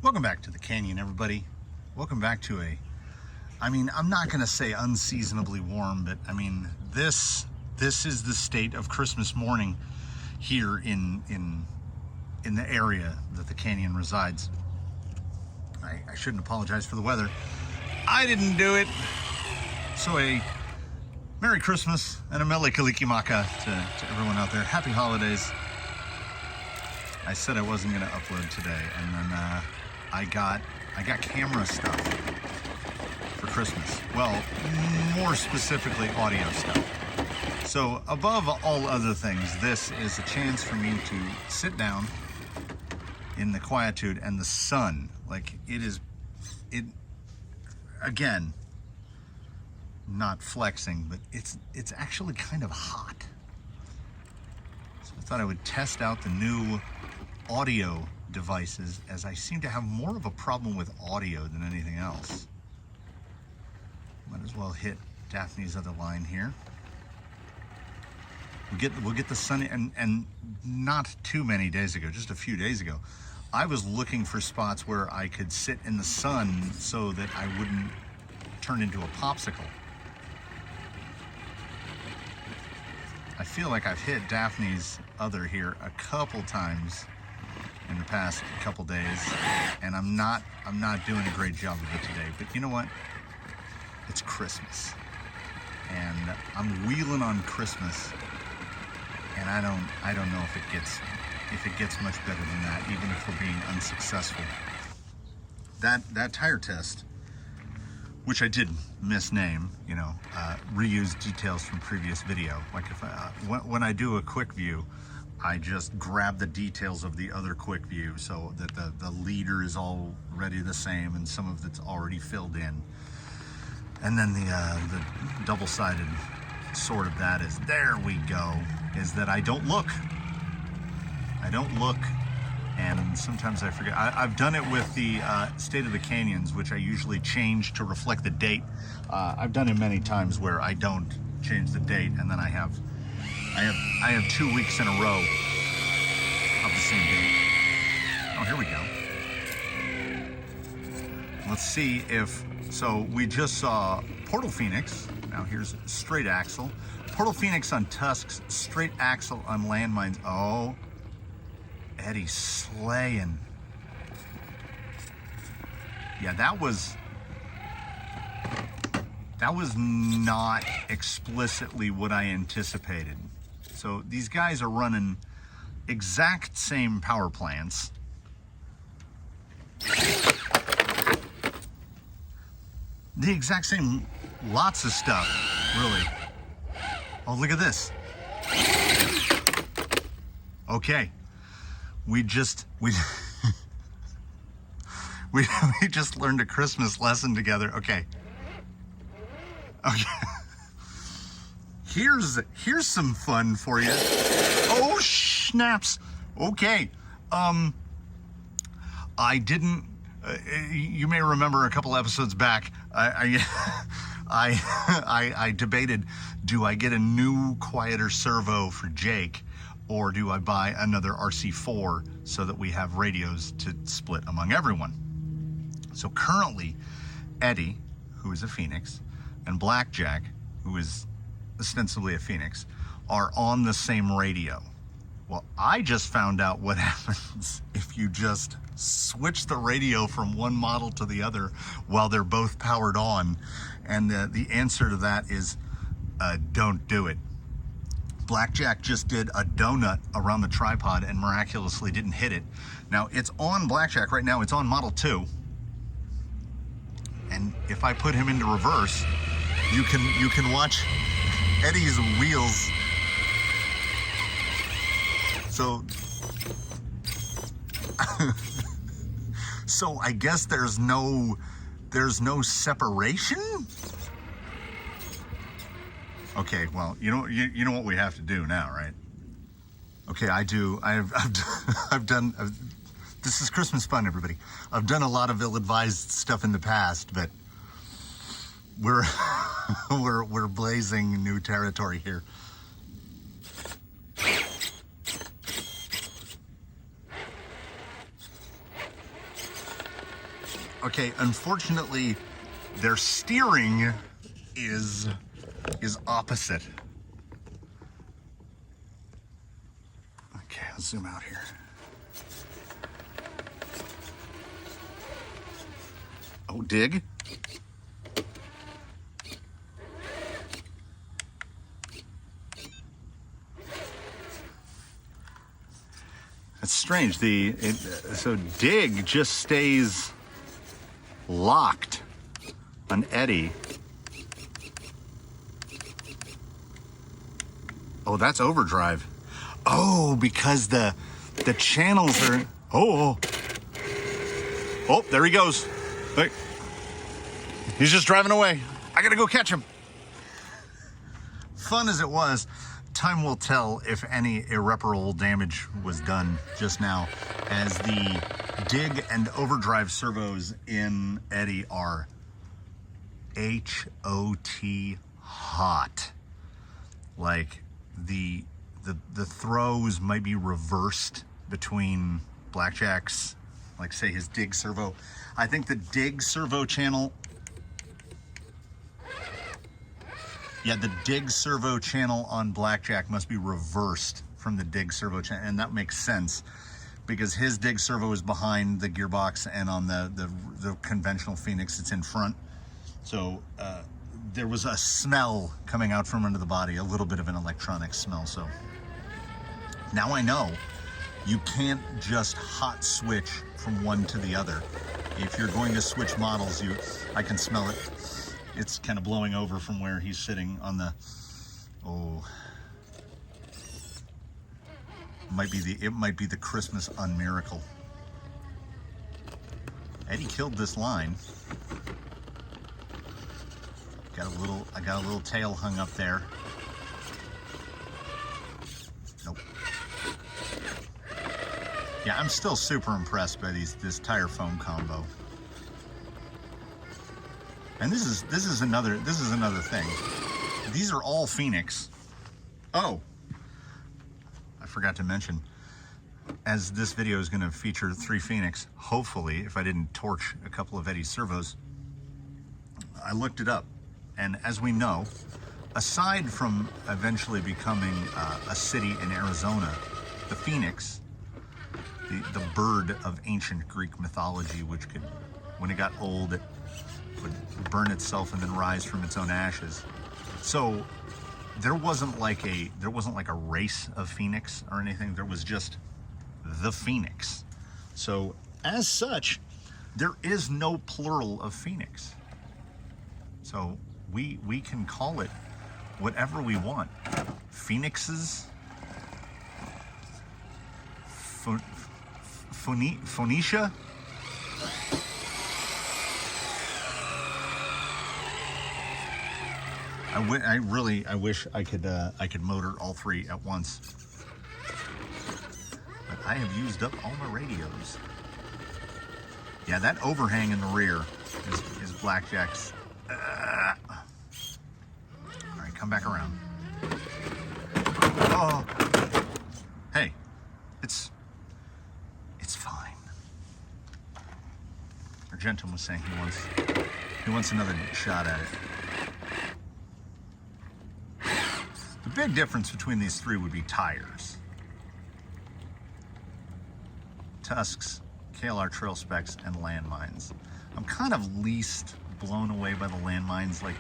Welcome back to the canyon, everybody. Welcome back to I'm not gonna say unseasonably warm, but this is the state of Christmas morning here in the area that the canyon resides. I shouldn't apologize for the weather. I didn't do it. So a Merry Christmas and a Mele Kalikimaka to everyone out there. Happy holidays. I said I wasn't gonna upload today, and then I got camera stuff for Christmas. Well, more specifically, audio stuff. So above all other things, this is a chance for me to sit down in the quietude and the sun. Like again, not flexing, but it's actually kind of hot. So I thought I would test out the new audio devices, as I seem to have more of a problem with audio than anything else. Might as well hit Daphne's other line here. We'll get the sun, and not too many days ago, just a few days ago, I was looking for spots where I could sit in the sun so that I wouldn't turn into a popsicle. I feel like I've hit Daphne's other here a couple times in the past couple days, and I'm not doing a great job of it today. But you know what? It's Christmas, and I'm wheeling on Christmas, and I don't know if it gets much better than that, even if we're being unsuccessful. That tire test, which I did misname, reuse details from previous video. Like if when I do a quick view, I just grab the details of the other quick view so that the leader is already the same and some of it's already filled in. And then the double-sided sort of that is, there we go, is that I don't look. And sometimes I forget. I've done it with the State of the Canyons, which I usually change to reflect the date. I've done it many times where I don't change the date, and then I have 2 weeks in a row of the same date. Oh, here we go. Let's see if, so we just saw Portal Phoenix. Now here's straight axle. Portal Phoenix on tusks, straight axle on landmines. Oh, Eddie slaying. Yeah, that was not explicitly what I anticipated. So these guys are running exact same power plants. The exact same, lots of stuff, really. Oh, look at this. Okay. We just learned a Christmas lesson together. Okay. Here's some fun for you. Oh, snaps. Okay. I didn't. You may remember a couple episodes back, I debated, do I get a new quieter servo for Jake, or do I buy another RC4 so that we have radios to split among everyone? So currently, Eddie, who is a Phoenix, and Blackjack, who is ostensibly a Phoenix, are on the same radio. Well, I just found out what happens if you just switch the radio from one model to the other while they're both powered on. And the answer to that is don't do it. Blackjack just did a donut around the tripod and miraculously didn't hit it. Now, it's on Blackjack right now. It's on Model 2. And if I put him into reverse, you can watch Eddie's wheels. So, so I guess there's no separation. Okay, well, you know what we have to do now, right? Okay, I do. I've done. This is Christmas fun, everybody. I've done a lot of ill-advised stuff in the past, but we're blazing new territory here. Okay, unfortunately, their steering is opposite. Okay, let's zoom out here. Oh, dig. That's strange. So dig just stays locked on Eddie. Oh, that's overdrive. Oh, because the channels are. Oh, there he goes. Look, he's just driving away. I gotta go catch him. Fun as it was, time will tell if any irreparable damage was done just now, as the dig and overdrive servos in Eddie are HOT hot. Like the throws might be reversed between Blackjack's, like say his dig servo. I think the dig servo channel, the dig servo channel on Blackjack must be reversed from the dig servo channel, and that makes sense because his dig servo is behind the gearbox, and on the conventional Phoenix it's in front. So there was a smell coming out from under the body, a little bit of an electronic smell. So now I know you can't just hot switch from one to the other. If you're going to switch models, I can smell it. It's kind of blowing over from where he's sitting on the, it might be the Christmas unmiracle. Eddie killed this line. I got a little tail hung up there. Nope. Yeah, I'm still super impressed by this tire foam combo. And this is another thing. These are all Phoenix. Oh, I forgot to mention, as this video is going to feature 3 Phoenix, hopefully, if I didn't torch a couple of Eddie's servos, I looked it up. And as we know, aside from eventually becoming a city in Arizona, the Phoenix, the bird of ancient Greek mythology, which could, when it got old, it would burn itself and then rise from its own ashes. So there wasn't like a race of Phoenix or anything. There was just the Phoenix. So as such, there is no plural of Phoenix. So we can call it whatever we want. Phoenixes, Phoenicia. I wish I could motor all 3 at once. But I have used up all my radios. Yeah, that overhang in the rear is Blackjack's. All right, come back around. Oh, hey, it's fine. Argentum was saying he wants another shot at it. The big difference between these 3 would be tires. Tusks, KLR trail specs, and landmines. I'm kind of least blown away by the landmines. Like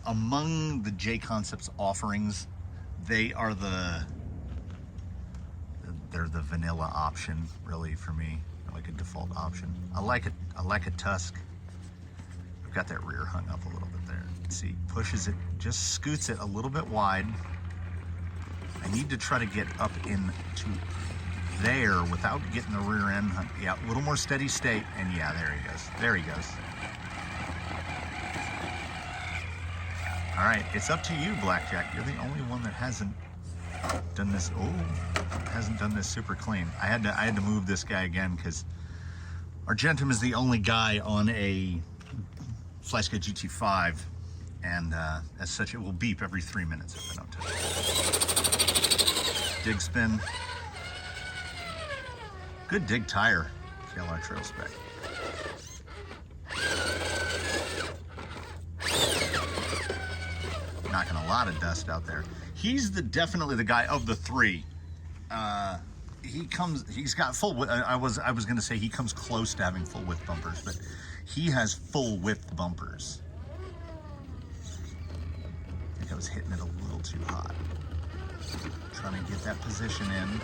among the J Concepts offerings, they're the vanilla option, really, for me. Like a default option. I like a Tusk. I've got that rear hung up a little bit there. See, pushes it, just scoots it a little bit wide. I need to try to get up into there without getting the rear end. Yeah, a little more steady state, and yeah, there he goes. There he goes. All right, it's up to you, Blackjack. You're the only one that hasn't done this. Hasn't done this super clean. I had to move this guy again because Argentum is the only guy on a FlySky GT5, and as such, it will beep every 3 minutes if I don't touch it. Dig spin. Good dig tire, KLR trail spec. Knocking a lot of dust out there. He's definitely the guy of the three. He's got full width. I was going to say he comes close to having full width bumpers, but he has full width bumpers. I think I was hitting it a little too hot. Trying to get that position in.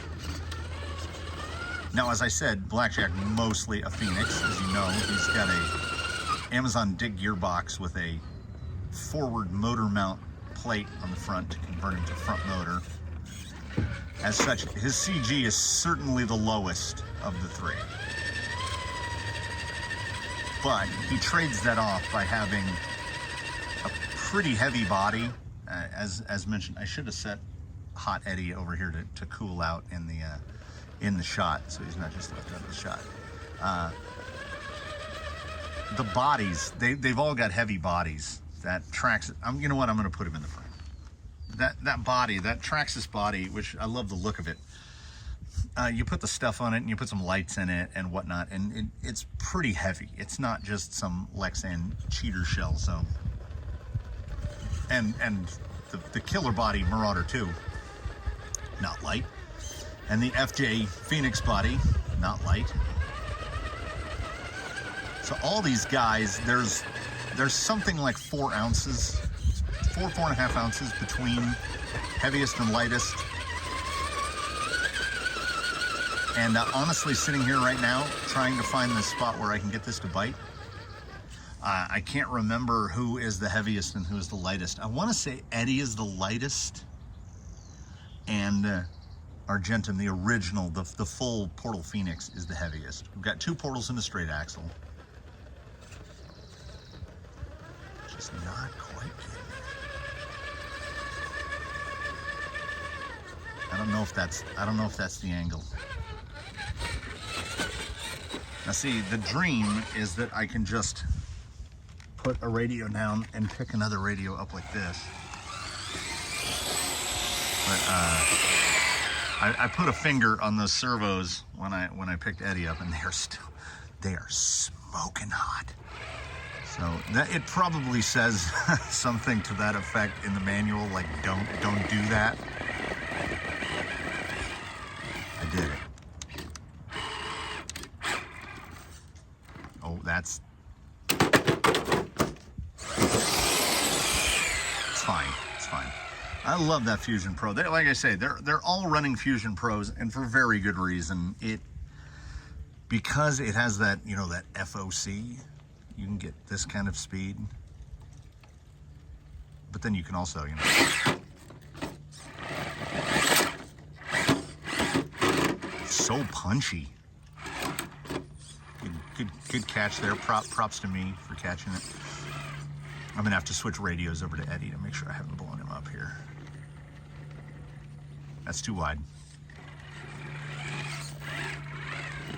Now, as I said, Blackjack mostly a Phoenix, as you know. He's got a Amazon Dig gearbox with a forward motor mount plate on the front to convert him to front motor. As such, his CG is certainly the lowest of the three. But he trades that off by having a pretty heavy body. As mentioned, I should have set Hot Eddie over here to cool out in the shot, so he's not just left out of the shot. The bodies, they've all got heavy bodies. That tracks, you know what, I'm going to put him in the frame. That body, that Traxxas body, which I love the look of it. You put the stuff on it and you put some lights in it and whatnot, and it's pretty heavy. It's not just some Lexan cheater shell. So, and the killer body Marauder 2, not light, and the FJ Phoenix body, not light. So all these guys, there's something like 4 ounces. 4.5 ounces between heaviest and lightest. And honestly, sitting here right now, trying to find the spot where I can get this to bite, I can't remember who is the heaviest and who is the lightest. I want to say Eddie is the lightest, and Argentum, the original, the full Portal Phoenix, is the heaviest. We've got 2 portals and a straight axle. Just not quite getting it. I don't know if that's the angle. Now see, the dream is that I can just put a radio down and pick another radio up like this. But I put a finger on those servos when I picked Eddie up, and they are smoking hot. So it probably says something to that effect in the manual, like don't do that. I did it. Oh, it's fine. It's fine. I love that Fusion Pro. Like I say, they're all running Fusion Pros, and for very good reason. Because it has that, you know, that FOC. You can get this kind of speed, but then you can also, you know, so punchy. Good catch there. Props to me for catching it. I'm gonna have to switch radios over to Eddie to make sure I haven't blown him up here. That's too wide.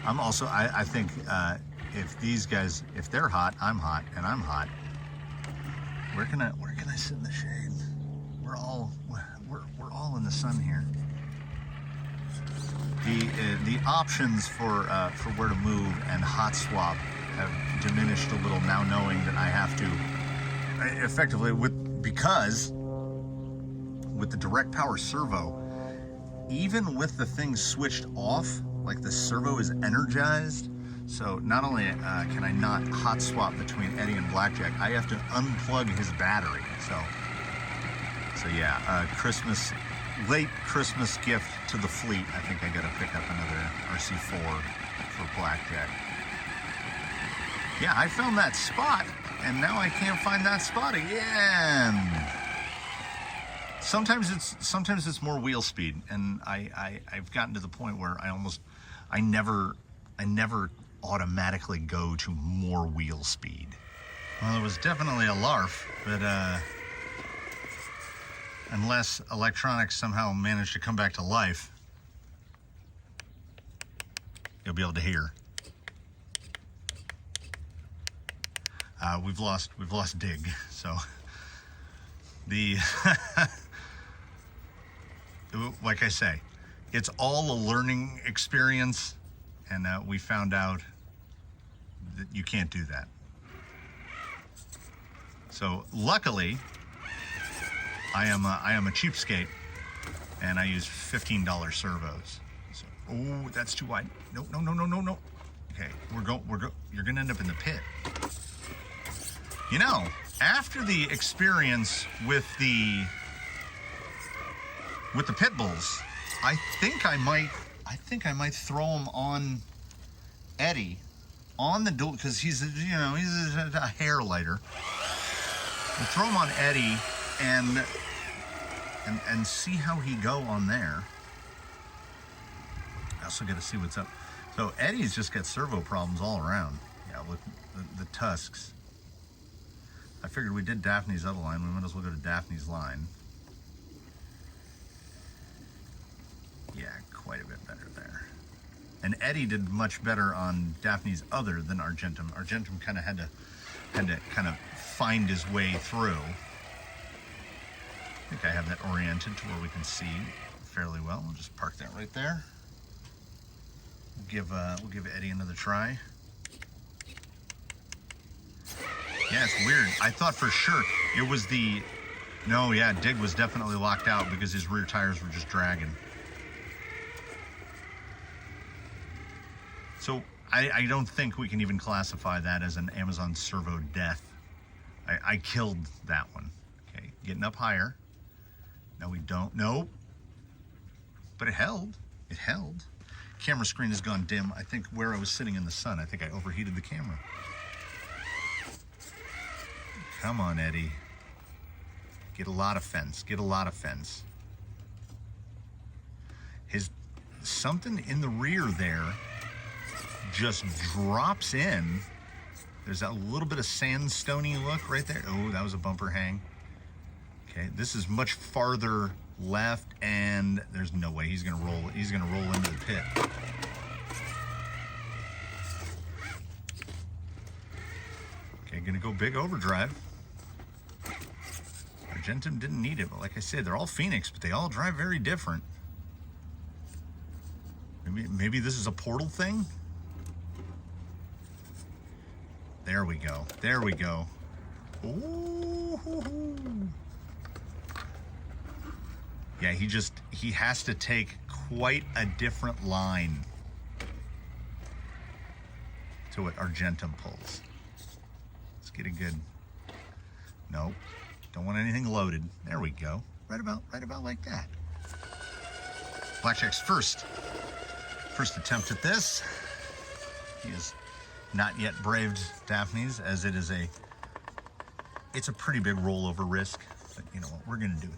I'm also, I think, if these guys, if they're hot, I'm hot, and I'm hot. Where can I sit in the shade? We're all in the sun here. The options for where to move and hot swap have diminished a little now, knowing that I have to effectively because with the direct power servo, even with the thing switched off, like the servo is energized. So not only can I not hot swap between Eddie and Blackjack, I have to unplug his battery. So yeah, late Christmas gift to the fleet. I think I gotta pick up another RC4 for Blackjack. Yeah, I found that spot, and now I can't find that spot again. Sometimes it's more wheel speed, and I've gotten to the point where I never automatically go to more wheel speed. Well, it was definitely a larf, but unless electronics somehow manage to come back to life, you'll be able to hear. We've lost dig, so like I say, it's all a learning experience, and we found out that you can't do that. So luckily, I am a cheapskate, and I use $15 servos. So, oh, that's too wide. No, no, no, no, no, no. Okay, you're gonna end up in the pit. You know, after the experience with the pit bulls, I think I might throw him on Eddie, on the dual, because he's a hair lighter. We'll throw him on Eddie and see how he go on there. I also got to see what's up. So Eddie's just got servo problems all around. Yeah, with the tusks. I figured we did Daphne's other line. We might as well go to Daphne's line. Yeah, quite a bit better there. And Eddie did much better on Daphne's other than Argentum. Argentum kind of had to kind of find his way through. I think I have that oriented to where we can see fairly well. We'll just park that right there. We'll give Eddie another try. Yeah, it's weird. I thought for sure it was the... No, yeah, Dig was definitely locked out because his rear tires were just dragging. So I don't think we can even classify that as an Amazon servo death. I killed that one. Okay, getting up higher. No, we don't. Nope. But it held. It held. Camera screen has gone dim. I think where I was sitting in the sun, I think I overheated the camera. Come on, Eddie. Get a lot of fence. Get a lot of fence. Something in the rear there just drops in. There's that little bit of sandstony look right there. Oh, that was a bumper hang. Okay, this is much farther left, and there's no way he's gonna roll. He's gonna roll into the pit. Okay, gonna go big overdrive. Argentum didn't need it, but like I said, they're all Phoenix, but they all drive very different. Maybe this is a portal thing. There we go. There we go. Ooh. Yeah, he has to take quite a different line to what Argentum pulls. Let's get a good... Nope. Don't want anything loaded. There we go. Right about like that. Blackjack's first attempt at this. He has not yet braved Daphne's, as it's a pretty big rollover risk, but you know what, we're gonna do it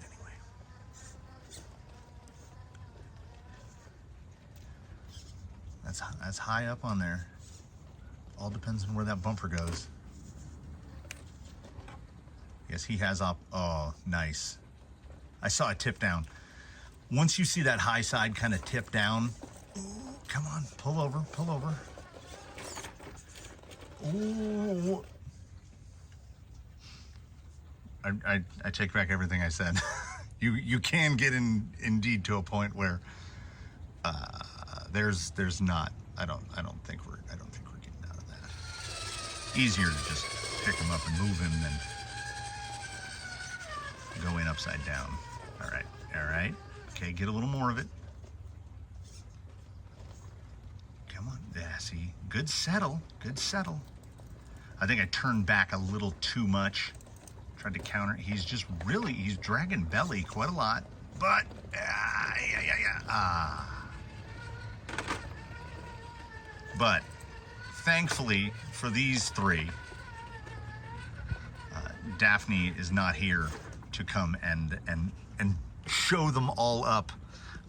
anyway. That's high up on there. All depends on where that bumper goes. Yes, he has up. Oh, nice. I saw it tip down. Once you see that high side kind of tip down, ooh, come on, pull over, pull over. Ooh. I take back everything I said. you can get indeed to a point where there's not. I don't think we're getting out of that. Easier to just pick him up and move him than go in upside down. All right. Okay, get a little more of it. Come on, yeah, see, good settle. I think I turned back a little too much. Tried to counter. He's dragging belly quite a lot, but But thankfully for these three, Daphne is not here to come and show them all up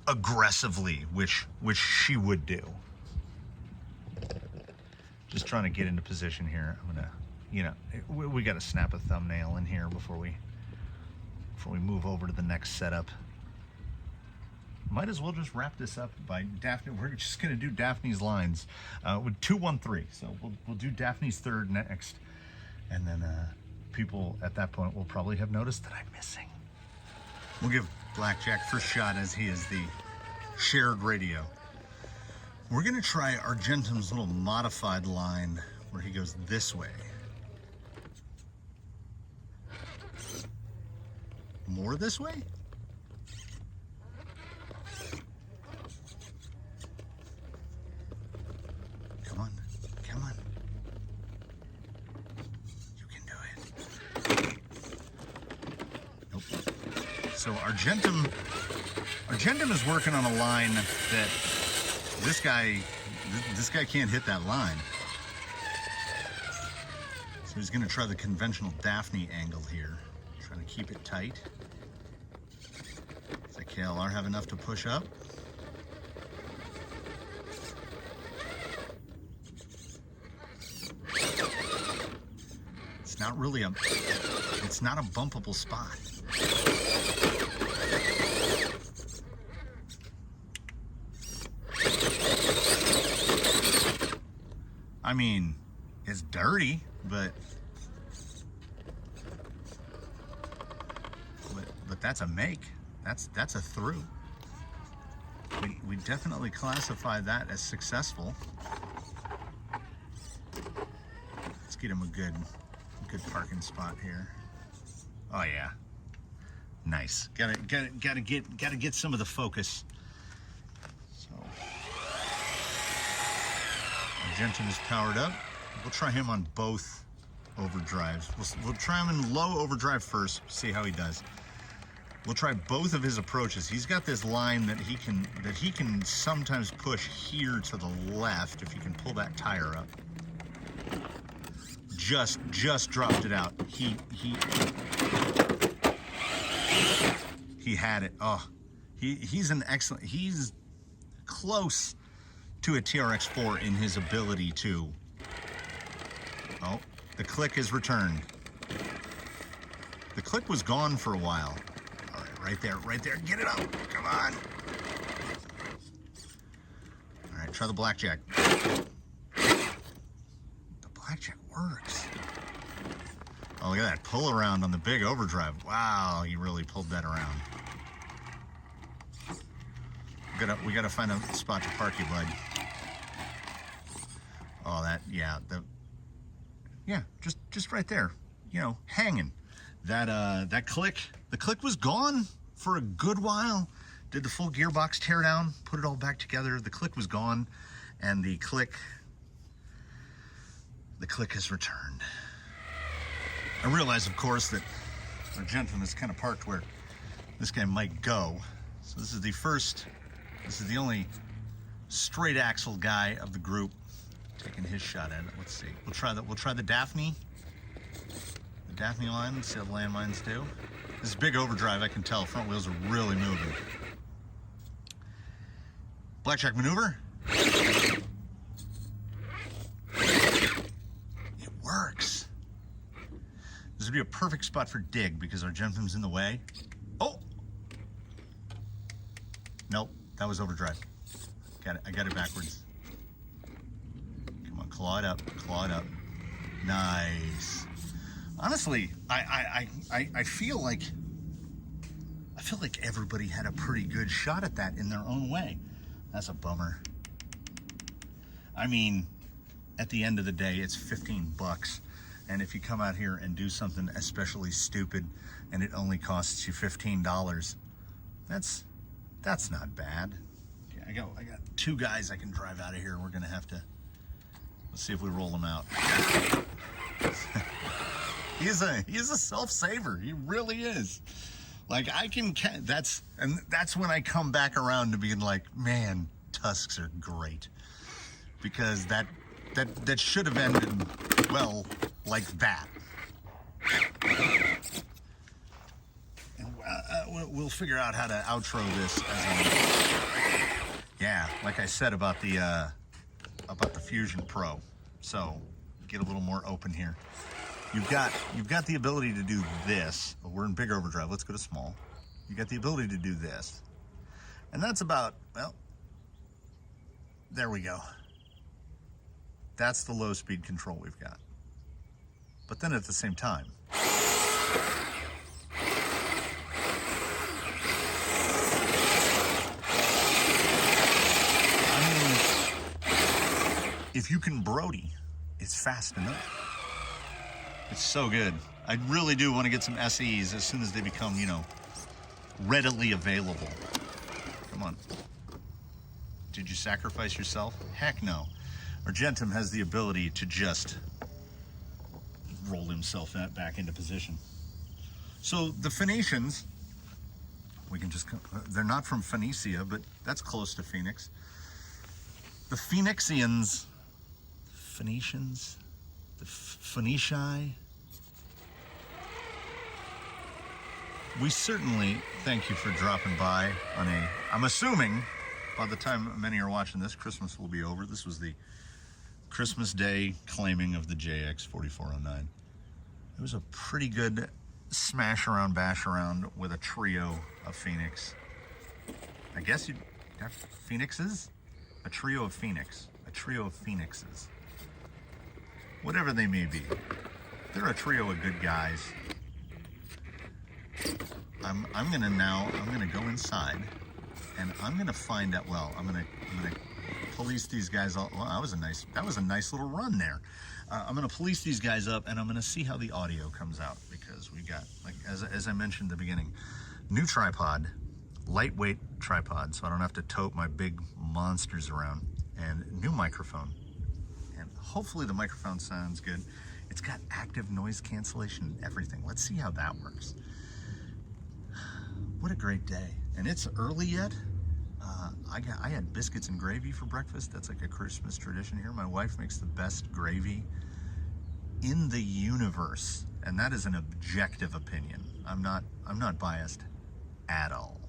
aggressively, which she would do. Just trying to get into position here. I'm gonna, we got to snap a thumbnail in here before we move over to the next setup. Might as well just wrap this up by Daphne. We're just gonna do Daphne's lines with 213. So we'll do Daphne's third next, and then people at that point will probably have noticed that I'm missing. We'll give Blackjack first shot, as he is the shared radio. We're gonna try Argentum's little modified line where he goes this way. More this way? Come on. Come on. You can do it. Nope. So Argentum is working on a line that this guy can't hit that line. So he's going to try the conventional Daphne angle here. Trying to keep it tight. Does that KLR have enough to push up? It's not really it's not a bumpable spot. I mean, it's dirty, but that's a make. That's a through. We definitely classify that as successful. Let's get him a good parking spot here. Oh yeah, nice. Gotta get some of the focus. So Argentum is powered up. We'll try him on both overdrives. We'll try him in low overdrive first. See how he does. We'll try both of his approaches. He's got this line that he can sometimes push here to the left if you can pull that tire up. Just dropped it out. He had it. Oh, he's close to a TRX4 in his ability to. Oh, the click is returned. The click was gone for a while. All right, right there. Get it up. Come on. All right, try the blackjack. The blackjack works. Oh, look at that pull around on the big overdrive. Wow, he really pulled that around. We gotta find a spot to park you, bud. Oh, just right there. You know, hanging. That click. The click was gone for a good while. Did the full gearbox tear down, put it all back together. The click was gone, and the click has returned. I realize, of course, that our gentleman is kind of parked where this guy might go. So this is the only straight axle guy of the group taking his shot at it. Let's see. We'll try the Daphne. The Daphne line. Let's see how the landmines do. This is big overdrive, I can tell. Front wheels are really moving. Blackjack maneuver. It works. This would be a perfect spot for dig because our gentleman's in the way. Oh! Nope, that was overdrive. I got it backwards. Come on, claw it up, claw it up. Nice. Honestly, I feel like everybody had a pretty good shot at that in their own way. That's a bummer. I mean, at the end of the day, it's $15. And if you come out here and do something especially stupid and it only costs you $15, that's not bad. Okay, I got two guys I can drive out of here. We're gonna have to, let's see if we roll them out. He's a self-saver. He really is. Like that's when I come back around to being like, man, Tusks are great. Because that should have ended, well, like that. And we'll figure out how to outro this yeah, like I said about the Fusion Pro. So get a little more open here. You've got the ability to do this. We're in big overdrive. Let's go to small. You got the ability to do this. And that's about, well, there we go. That's the low speed control we've got. But then at the same time, I mean, if you can Brody, it's fast enough. It's so good. I really do want to get some SEs as soon as they become, you know, readily available. Come on. Did you sacrifice yourself? Heck no. Argentum has the ability to just roll himself back into position. So the Phoenicians, they're not from Phoenicia, but that's close to Phoenix. The Phoenicians, the Phoenici, we certainly thank you for dropping by on I'm assuming by the time many are watching this, Christmas will be over. This was the Christmas Day claiming of the JX 4409. It was a pretty good smash around, bash around with a trio of Phoenix. I guess you'd have Phoenixes? A trio of Phoenix. A trio of Phoenixes. Whatever they may be. They're a trio of good guys. I'm gonna go inside and I'm gonna find out, well, I'm gonna police these guys all. Well, that was a nice little run there. I'm gonna police these guys up and I'm gonna see how the audio comes out, because we got, like, as I mentioned at the beginning, new tripod, lightweight tripod, so I don't have to tote my big monsters around, and new microphone, and hopefully the microphone sounds good. It's got active noise cancellation and everything. Let's see how that works. What a great day. And it's early yet. I had biscuits and gravy for breakfast. That's like a Christmas tradition here. My wife makes the best gravy in the universe, and that is an objective opinion. I'm not biased at all.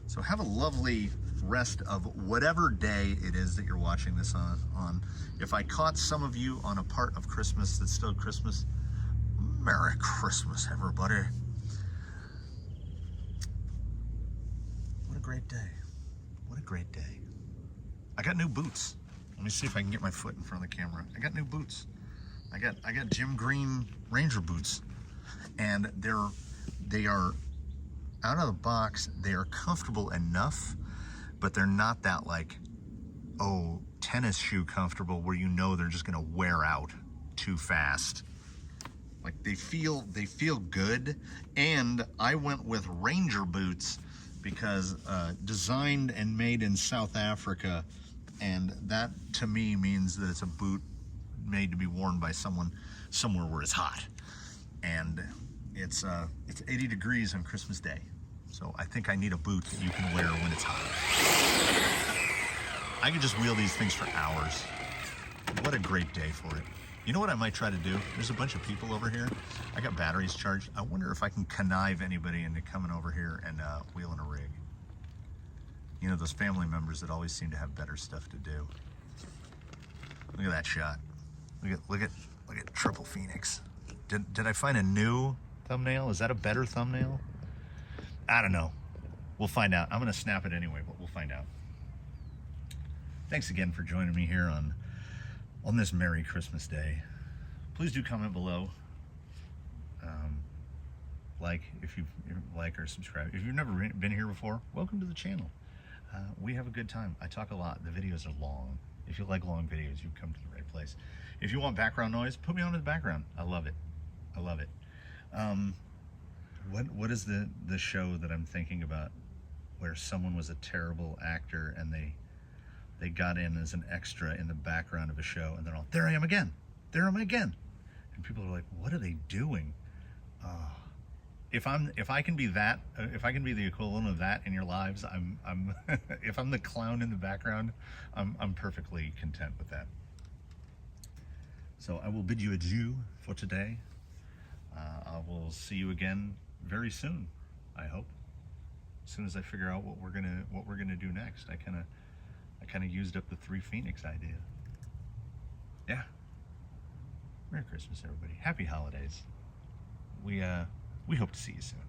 So have a lovely rest of whatever day it is that you're watching this on. If I caught some of you on a part of Christmas that's still Christmas, Merry Christmas, everybody. What a great day. What a great day. I got new boots. Let me see if I can get my foot in front of the camera. I got new boots. I got Jim Green Ranger boots, and they are out of the box. They are comfortable enough, but they're not that, like, oh, tennis shoe comfortable where you know they're just gonna wear out too fast. Like, they feel good. And I went with Ranger boots because designed and made in South Africa, and that to me means that it's a boot made to be worn by someone somewhere where it's hot. And it's 80 degrees on Christmas Day, so I think I need a boot that you can wear when it's hot. I could just wheel these things for hours. What a great day for it. You know what I might try to do? There's a bunch of people over here. I got batteries charged. I wonder if I can connive anybody into coming over here and wheeling a rig. You know, those family members that always seem to have better stuff to do. Look at that shot. Look at Triple Phoenix. Did I find a new thumbnail? Is that a better thumbnail? I don't know. We'll find out. I'm gonna snap it anyway, but we'll find out. Thanks again for joining me here on this Merry Christmas Day. Please do comment below. Like if you like or subscribe. If you've never been here before, welcome to the channel. We have a good time. I talk a lot. The videos are long. If you like long videos, you've come to the right place. If you want background noise, put me on in the background. I love it. I love it. What is the show that I'm thinking about where someone was a terrible actor and they got in as an extra in the background of a show, and they're all, there I am again, there am I again, and people are like, what are they doing? If I can be that, if I can be the equivalent of that in your lives, I'm if I'm the clown in the background, I'm perfectly content with that. So I will bid you adieu for today. I will see you again very soon, I hope. As soon as I figure out what we're gonna do next. I kind of used up the 3 Phoenix idea. Yeah. Merry Christmas, everybody. Happy holidays. We hope to see you soon.